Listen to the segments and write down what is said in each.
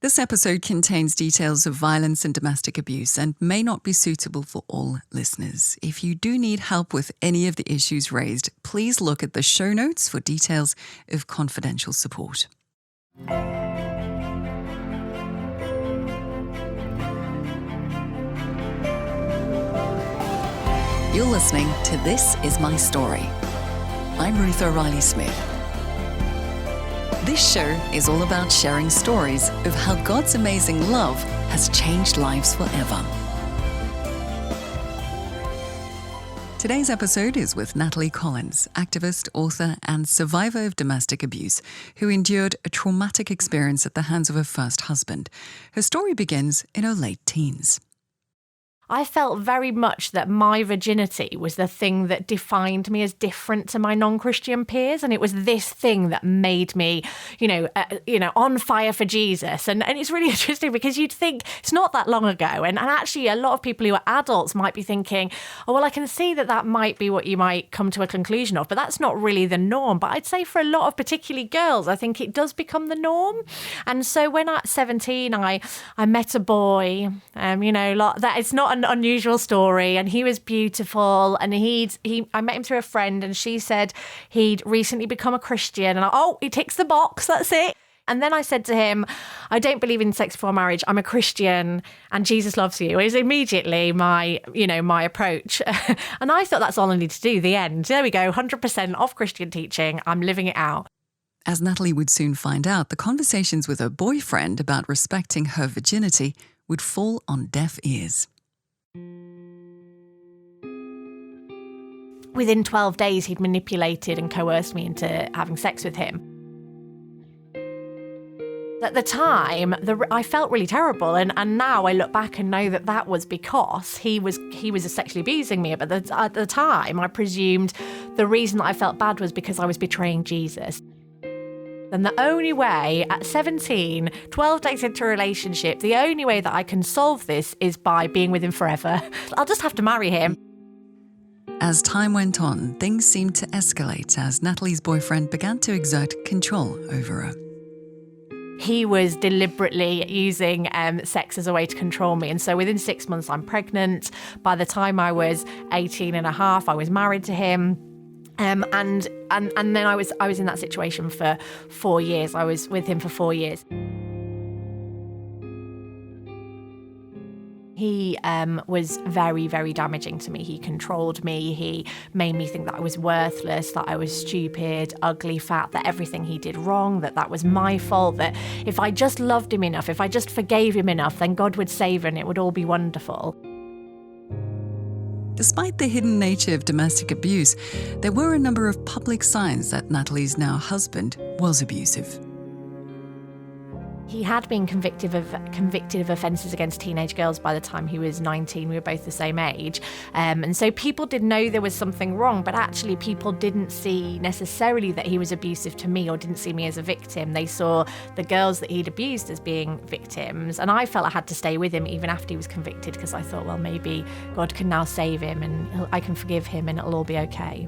This episode contains details of violence and domestic abuse and may not be suitable for all listeners. If you do need help with any of the issues raised, please look at the show notes for details of confidential support. You're listening to This Is My Story. I'm Ruth O'Reilly-Smith. This show is all about sharing stories of how God's amazing love has changed lives forever. Today's episode is with Natalie Collins, activist, author, and survivor of domestic abuse, who endured a traumatic experience at the hands of her first husband. Her story begins in her late teens. I felt very much that my virginity was the thing that defined me as different to my non-Christian peers. And it was this thing that made me, on fire for Jesus. And it's really interesting because you'd think it's not that long ago. And actually, a lot of people who are adults might be thinking, oh, well, I can see that might be what you might come to a conclusion of. But that's not really the norm. But I'd say for a lot of particularly girls, I think it does become the norm. And so when at 17, I met a boy, that it's not an unusual story, and he was beautiful, and I met him through a friend, and she said he'd recently become a Christian, and he ticks the box, that's it. And then I said to him, I don't believe in sex before marriage, I'm a Christian and Jesus loves you. It was immediately my approach. And I thought that's all I need to do, the end. There we go, 100% off Christian teaching, I'm living it out. As Natalie would soon find out, the conversations with her boyfriend about respecting her virginity would fall on deaf ears. Within 12 days, he'd manipulated and coerced me into having sex with him. At the time, I felt really terrible, and now I look back and know that was because he was sexually abusing me. But at the time, I presumed the reason that I felt bad was because I was betraying Jesus. And the only way, at 17, 12 days into a relationship, the only way that I can solve this is by being with him forever. I'll just have to marry him. As time went on, things seemed to escalate as Natalie's boyfriend began to exert control over her. He was deliberately using sex as a way to control me. And so within 6 months, I'm pregnant. By the time I was 18 and a half, I was married to him. And then I was in that situation for 4 years. I was with him for 4 years. He was very, very damaging to me. He controlled me. He made me think that I was worthless, that I was stupid, ugly, fat, that everything he did wrong, that was my fault, that if I just loved him enough, if I just forgave him enough, then God would save her and it would all be wonderful. Despite the hidden nature of domestic abuse, there were a number of public signs that Natalie's now husband was abusive. He had been convicted of offences against teenage girls by the time he was 19. We were both the same age. And so people did know there was something wrong, but actually people didn't see necessarily that he was abusive to me or didn't see me as a victim. They saw the girls that he'd abused as being victims. And I felt I had to stay with him even after he was convicted because I thought, well, maybe God can now save him and I can forgive him and it'll all be okay.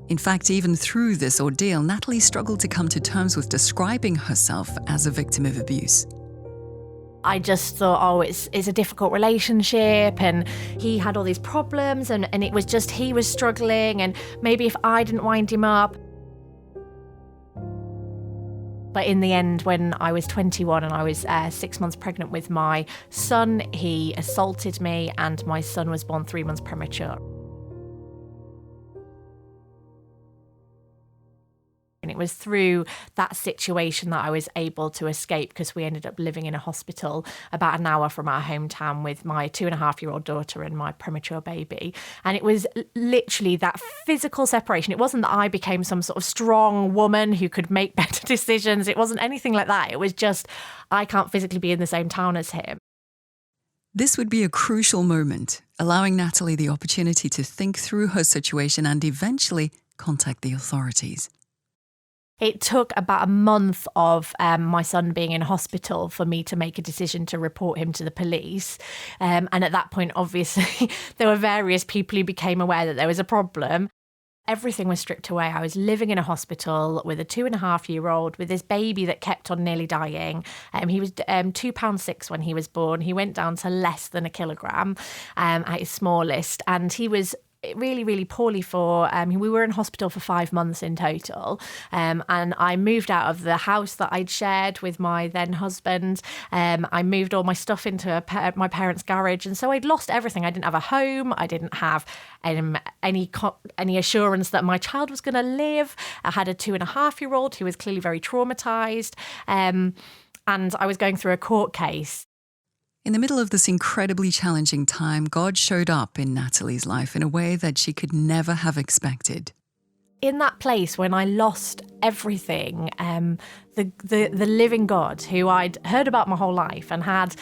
In fact, even through this ordeal, Natalie struggled to come to terms with describing herself as a victim of abuse. I just thought, it's a difficult relationship and he had all these problems and it was just he was struggling and maybe if I didn't wind him up. But in the end, when I was 21 and I was 6 months pregnant with my son, he assaulted me and my son was born 3 months premature. And it was through that situation that I was able to escape because we ended up living in a hospital about an hour from our hometown with my 2.5-year-old daughter and my premature baby. And it was literally that physical separation. It wasn't that I became some sort of strong woman who could make better decisions. It wasn't anything like that. It was just, I can't physically be in the same town as him. This would be a crucial moment, allowing Natalie the opportunity to think through her situation and eventually contact the authorities. It took about a month of my son being in hospital for me to make a decision to report him to the police. And at that point, obviously, there were various people who became aware that there was a problem. everything was stripped away. I was living in a hospital with a 2.5-year-old with this baby that kept on nearly dying. He was £2.6 when he was born. He went down to less than a kilogram at his smallest, and he was really, really poorly we were in hospital for 5 months in total. And I moved out of the house that I'd shared with my then husband. I moved all my stuff into my parents' garage. And so I'd lost everything. I didn't have a home. I didn't have any assurance that my child was going to live. I had a 2.5-year-old who was clearly very traumatized. And I was going through a court case. In the middle of this incredibly challenging time, God showed up in Natalie's life in a way that she could never have expected. In that place when I lost everything, the living God, who I'd heard about my whole life and had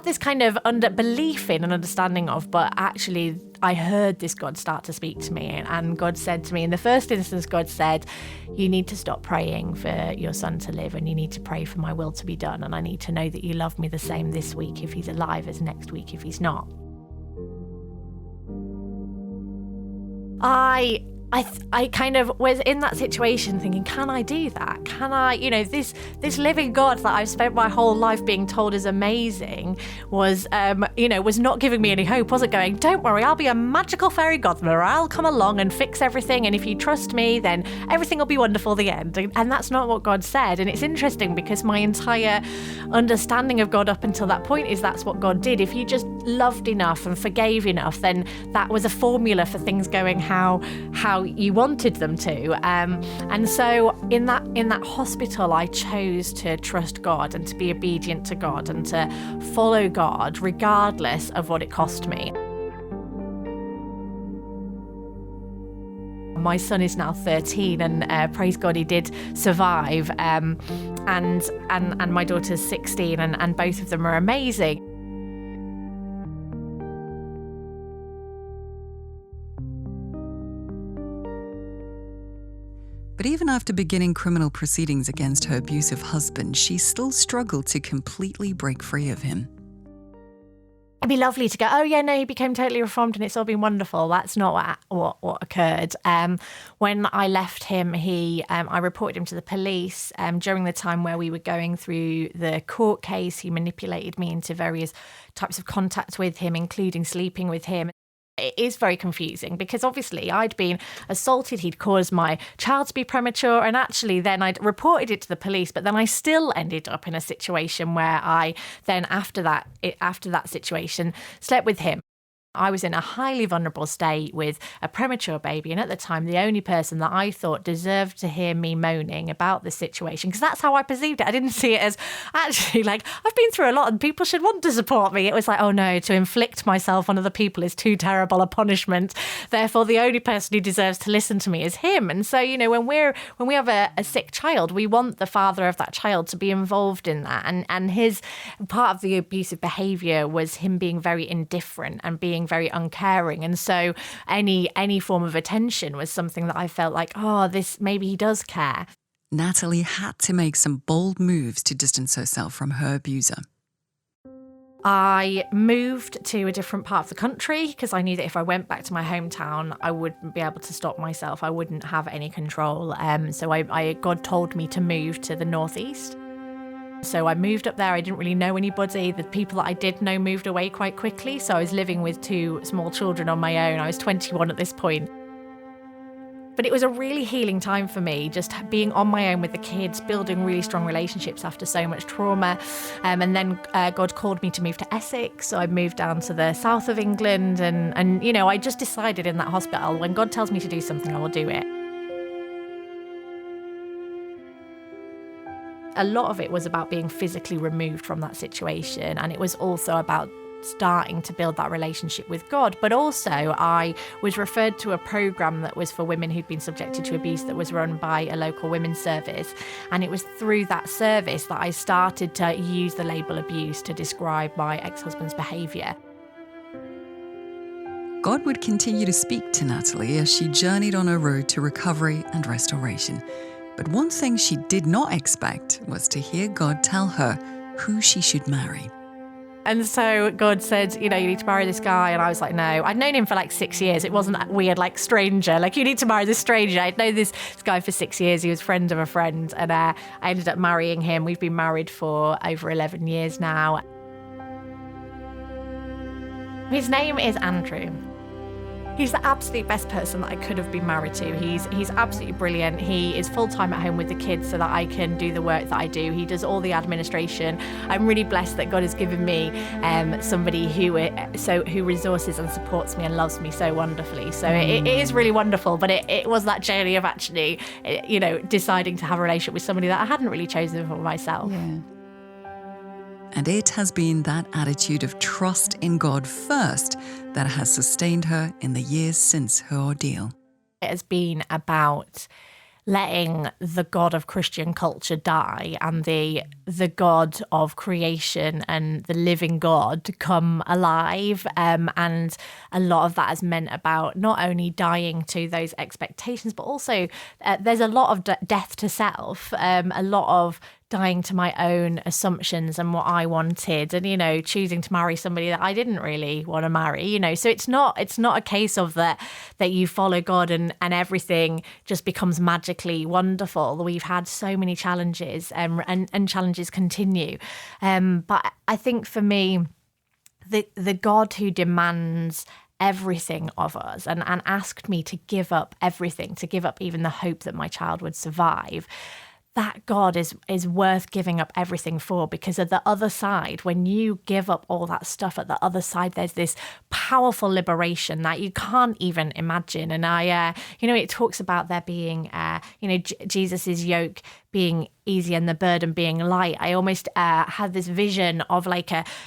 this kind of belief in and understanding of, but actually I heard this God start to speak to me, and God said to me, in the first instance, God said, you need to stop praying for your son to live, and you need to pray for my will to be done, and I need to know that you love me the same this week if he's alive as next week if he's not. I kind of was in that situation thinking, can I do that? Can I, this living God that I've spent my whole life being told is amazing was not giving me any hope, wasn't going, don't worry, I'll be a magical fairy godmother. I'll come along and fix everything. And if you trust me, then everything will be wonderful at the end. And that's not what God said. And it's interesting because my entire understanding of God up until that point is that's what God did. If you just loved enough and forgave enough, then that was a formula for things going how you wanted them to. And so in that hospital, I chose to trust God and to be obedient to God and to follow God regardless of what it cost me. My son is now 13 and praise God he did survive. And my daughter's 16 and both of them are amazing. But even after beginning criminal proceedings against her abusive husband, she still struggled to completely break free of him. It'd be lovely to go, oh yeah, no, he became totally reformed and it's all been wonderful. That's not what occurred. When I left him, I reported him to the police. During the time where we were going through the court case, he manipulated me into various types of contacts with him, including sleeping with him. It is very confusing because obviously I'd been assaulted, he'd caused my child to be premature, and actually then I'd reported it to the police, but then I still ended up in a situation where I then after that situation slept with him. I was in a highly vulnerable state with a premature baby, and at the time the only person that I thought deserved to hear me moaning about the situation, because that's how I perceived it. I didn't see it as actually like I've been through a lot and people should want to support me. It was like, oh no, to inflict myself on other people is too terrible a punishment. Therefore, the only person who deserves to listen to me is him. And so, when we have a sick child, we want the father of that child to be involved in that. And his part of the abusive behaviour was him being very indifferent and being very uncaring, and so any form of attention was something that I felt like, oh, this maybe he does care. Natalie had to make some bold moves to distance herself from her abuser. I moved to a different part of the country because I knew that if I went back to my hometown, I wouldn't be able to stop myself. I wouldn't have any control. So God told me to move to the northeast. So I moved up there. I didn't really know anybody. The people that I did know moved away quite quickly. So I was living with 2 small children on my own. I was 21 at this point. But it was a really healing time for me, just being on my own with the kids, building really strong relationships after so much trauma. And then God called me to move to Essex. So I moved down to the south of England. And I just decided in that hospital, when God tells me to do something, I will do it. A lot of it was about being physically removed from that situation, and it was also about starting to build that relationship with God. But also I was referred to a programme that was for women who'd been subjected to abuse that was run by a local women's service, and it was through that service that I started to use the label abuse to describe my ex-husband's behaviour. God would continue to speak to Natalie as she journeyed on her road to recovery and restoration. But one thing she did not expect was to hear God tell her who she should marry. And so God said, you need to marry this guy. And I was like, no. I'd known him for like 6 years. It wasn't that weird, like stranger. Like, you need to marry this stranger. I'd known this guy for 6 years. He was a friend of a friend. And I ended up marrying him. We've been married for over 11 years now. His name is Andrew. He's the absolute best person that I could have been married to. He's absolutely brilliant. He is full-time at home with the kids so that I can do the work that I do. He does all the administration. I'm really blessed that God has given me somebody who resources and supports me and loves me so wonderfully. So it is really wonderful, but it was that journey of actually, deciding to have a relationship with somebody that I hadn't really chosen for myself. Yeah. And it has been that attitude of trust in God first that has sustained her in the years since her ordeal. It has been about letting the God of Christian culture die and the God of creation and the living God come alive. And a lot of that has meant about not only dying to those expectations, but also there's a lot of death to self, a lot of dying to my own assumptions and what I wanted, and choosing to marry somebody that I didn't really want to marry. So it's not a case of that you follow God and everything just becomes magically wonderful. We've had so many challenges, and challenges continue. But I think for me, the God who demands everything of us and asked me to give up everything, to give up even the hope that my child would survive, that God is worth giving up everything for, because at the other side, when you give up all that stuff, at the other side, there's this powerful liberation that you can't even imagine. And it talks about there being, Jesus's yoke being easy and the burden being light. I almost had this vision of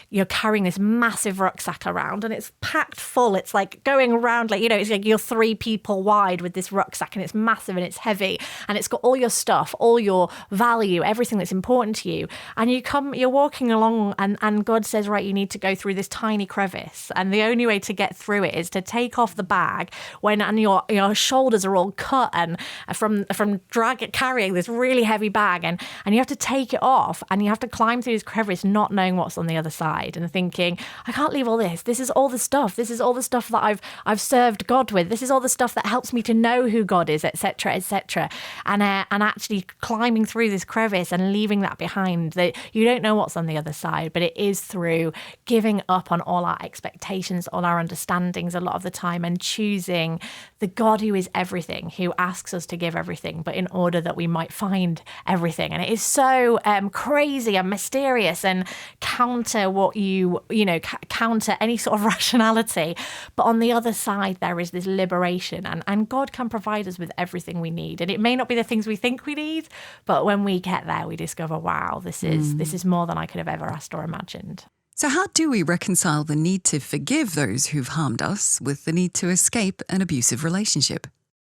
you're carrying this massive rucksack around and it's packed full. It's like going around it's like you're 3 people wide with this rucksack, and it's massive and it's heavy and it's got all your stuff, all your value, everything that's important to you. And you're walking along and God says, right, you need to go through this tiny crevice. And the only way to get through it is to take off the bag and your shoulders are all cut and from carrying this really heavy bag, and you have to take it off and you have to climb through this crevice not knowing what's on the other side and thinking, I can't leave all this. This is all the stuff. This is all the stuff that I've served God with. This is all the stuff that helps me to know who God is, etc., etc. And actually climbing through this crevice and leaving that behind, that you don't know what's on the other side, but it is through giving up on all our expectations, all our understandings a lot of the time, and choosing the God who is everything, who asks us to give everything, but in order that we might find everything. And it is so crazy and mysterious and counter counter any sort of rationality. But on the other side, there is this liberation, and God can provide us with everything we need. And it may not be the things we think we need, but when we get there, we discover, wow, this is more than I could have ever asked or imagined. So how do we reconcile the need to forgive those who've harmed us with the need to escape an abusive relationship?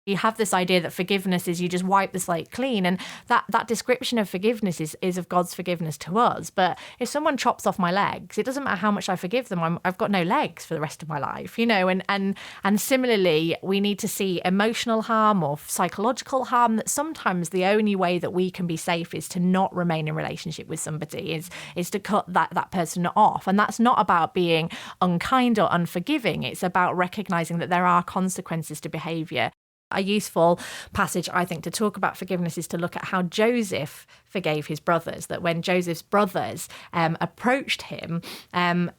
You have this idea that forgiveness is you just wipe the slate clean, and that description of forgiveness is of God's forgiveness to us. But if someone chops off my legs, it doesn't matter how much I forgive them, I've got no legs for the rest of my life, and similarly, we need to see emotional harm or psychological harm, that sometimes the only way that we can be safe is to not remain in relationship with somebody, is to cut that person off. And that's not about being unkind or unforgiving. It's about recognizing that there are consequences to behavior. A useful passage, I think, to talk about forgiveness is to look at how Joseph forgave his brothers. That when Joseph's brothers approached him,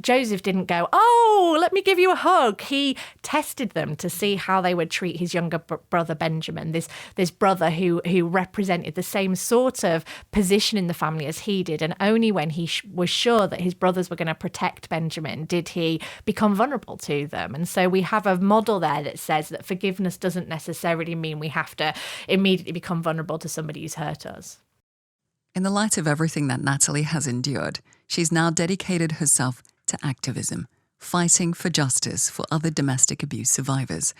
Joseph didn't go, oh, let me give you a hug. He tested them to see how they would treat his younger brother Benjamin, this brother who represented the same sort of position in the family as he did. And only when he was sure that his brothers were going to protect Benjamin did he become vulnerable to them. And so we have a model there that says that forgiveness doesn't necessarily mean we have to immediately become vulnerable to somebody who's hurt us. In the light of everything that Natalie has endured, she's now dedicated herself to activism, fighting for justice for other domestic abuse survivors.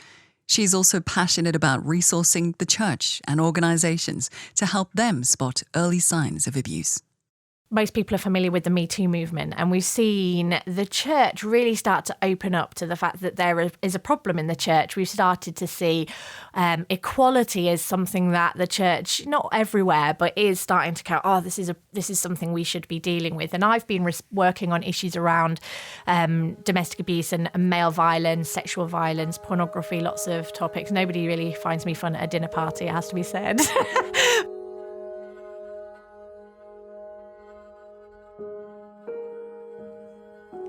She's also passionate about resourcing the church and organizations to help them spot early signs of abuse. most people are familiar with the Me Too movement, and we've seen the church really start to open up to the fact that there is a problem in the church. We've started to see equality as something that the church, not everywhere, but is starting to go, this is something we should be dealing with. And I've been working on issues around domestic abuse and male violence, sexual violence, pornography, lots of topics. Nobody really finds me fun at a dinner party, it has to be said.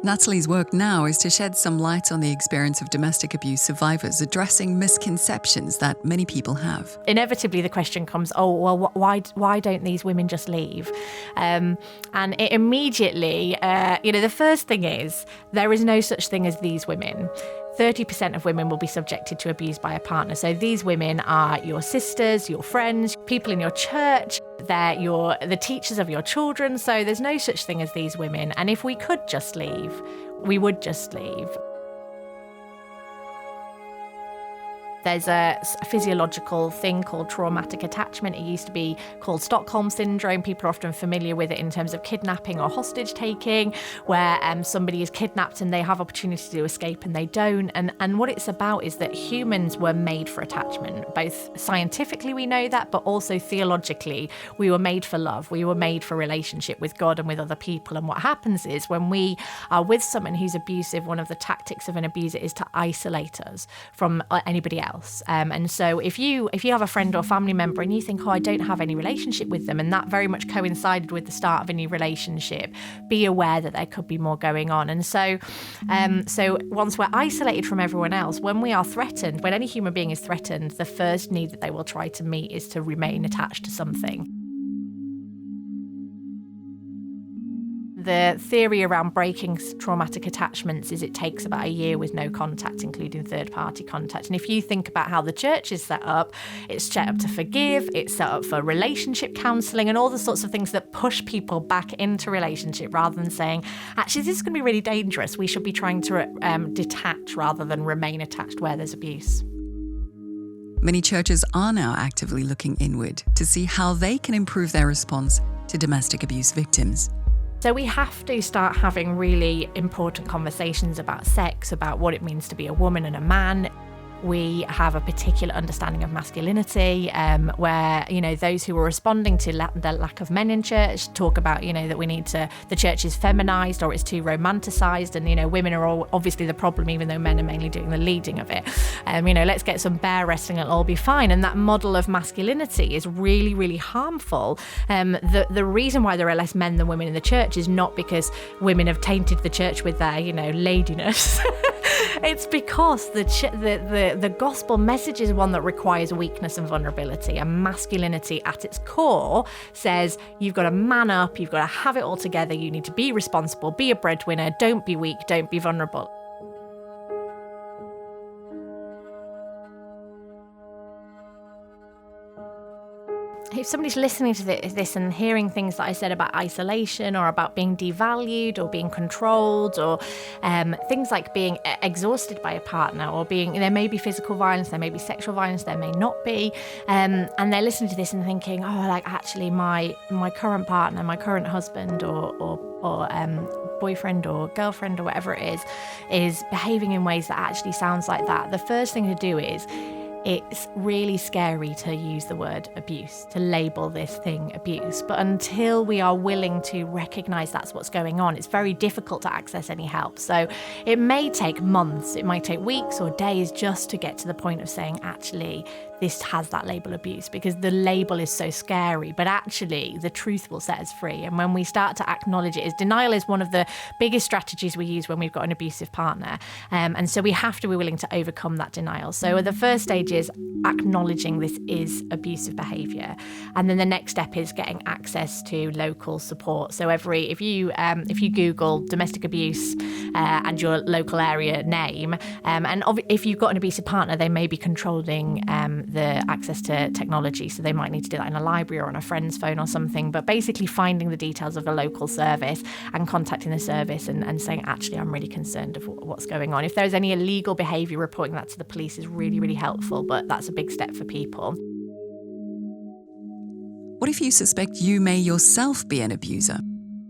Natalie's work now is to shed some light on the experience of domestic abuse survivors, addressing misconceptions that many people have. Inevitably, the question comes, why don't these women just leave? And it immediately, the first thing is, there is no such thing as these women. 30% of women will be subjected to abuse by a partner. So these women are your sisters, your friends, people in your church, they're the teachers of your children. So there's no such thing as these women. And if we could just leave, we would just leave. There's a physiological thing called traumatic attachment. It used to be called Stockholm Syndrome. People are often familiar with it in terms of kidnapping or hostage taking, where somebody is kidnapped and they have opportunity to escape and they don't. And what it's about is that humans were made for attachment. Both scientifically we know that, but also theologically, we were made for love. We were made for relationship with God and with other people. And what happens is when we are with someone who's abusive, one of the tactics of an abuser is to isolate us from anybody else. And so if you have a friend or family member and you think, I don't have any relationship with them, and that very much coincided with the start of a new relationship, be aware that there could be more going on. And so once we're isolated from everyone else, when we are threatened, when any human being is threatened, the first need that they will try to meet is to remain attached to something. The theory around breaking traumatic attachments is it takes about a year with no contact, including third-party contact. And if you think about how the church is set up, it's set up to forgive, it's set up for relationship counselling and all the sorts of things that push people back into relationship rather than saying, actually, this is going to be really dangerous. We should be trying to detach rather than remain attached where there's abuse. Many churches are now actively looking inward to see how they can improve their response to domestic abuse victims. So we have to start having really important conversations about sex, about what it means to be a woman and a man. We have a particular understanding of masculinity, where, those who are responding to the lack of men in church talk about, that the church is feminized or it's too romanticized, and, women are all obviously the problem, even though men are mainly doing the leading of it. Let's get some bear wrestling, it'll all be fine. And that model of masculinity is really, really harmful. The reason why there are less men than women in the church is not because women have tainted the church with their, ladiness. It's because the gospel message is one that requires weakness and vulnerability, and masculinity at its core says you've got to man up, you've got to have it all together, you need to be responsible, be a breadwinner, don't be weak, don't be vulnerable. If somebody's listening to this and hearing things that I said about isolation or about being devalued or being controlled or things like being exhausted by a partner or there may be physical violence, there may be sexual violence, there may not be, and they're listening to this and thinking, actually my current partner, my current husband or boyfriend or girlfriend or whatever it is behaving in ways that actually sounds like that. The first thing to do is, it's really scary to use the word abuse, to label this thing abuse. But until we are willing to recognise that's what's going on, it's very difficult to access any help. So it may take months, it might take weeks or days just to get to the point of saying, actually, this has that label abuse, because the label is so scary. But actually, the truth will set us free. And when we start to acknowledge it, denial is one of the biggest strategies we use when we've got an abusive partner. And so we have to be willing to overcome that denial. So the first stage is acknowledging this is abusive behaviour, and then the next step is getting access to local support. So if you Google domestic abuse and your local area name, and if you've got an abusive partner, they may be controlling the access to technology, so they might need to do that in a library or on a friend's phone or something. But basically finding the details of a local service and contacting the service and saying, actually, I'm really concerned of what's going on. If there's any illegal behaviour, reporting that to the police is really, really helpful. But that's a big step for people. What if you suspect you may yourself be an abuser?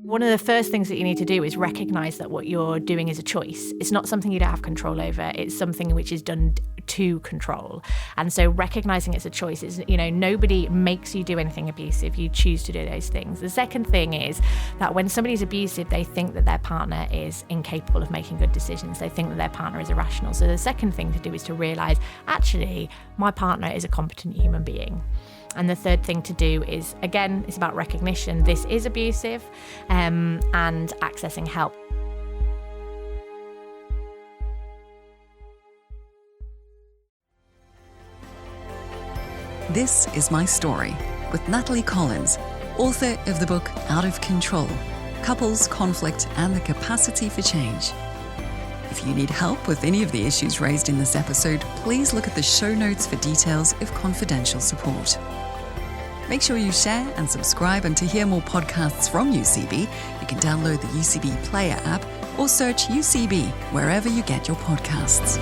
One of the first things that you need to do is recognise that what you're doing is a choice. It's not something you don't have control over. It's something which is done to control. And so recognising it's a choice is, nobody makes you do anything abusive. You choose to do those things. The second thing is that when somebody's abusive, they think that their partner is incapable of making good decisions. They think that their partner is irrational. So the second thing to do is to realise, actually, my partner is a competent human being. And the third thing to do is, again, it's about recognition. This is abusive, and accessing help. This is my story with Natalie Collins, author of the book Out of Control: Couples, Conflict and the Capacity for Change. If you need help with any of the issues raised in this episode, please look at the show notes for details of confidential support. Make sure you share and subscribe, and to hear more podcasts from UCB, you can download the UCB Player app or search UCB wherever you get your podcasts.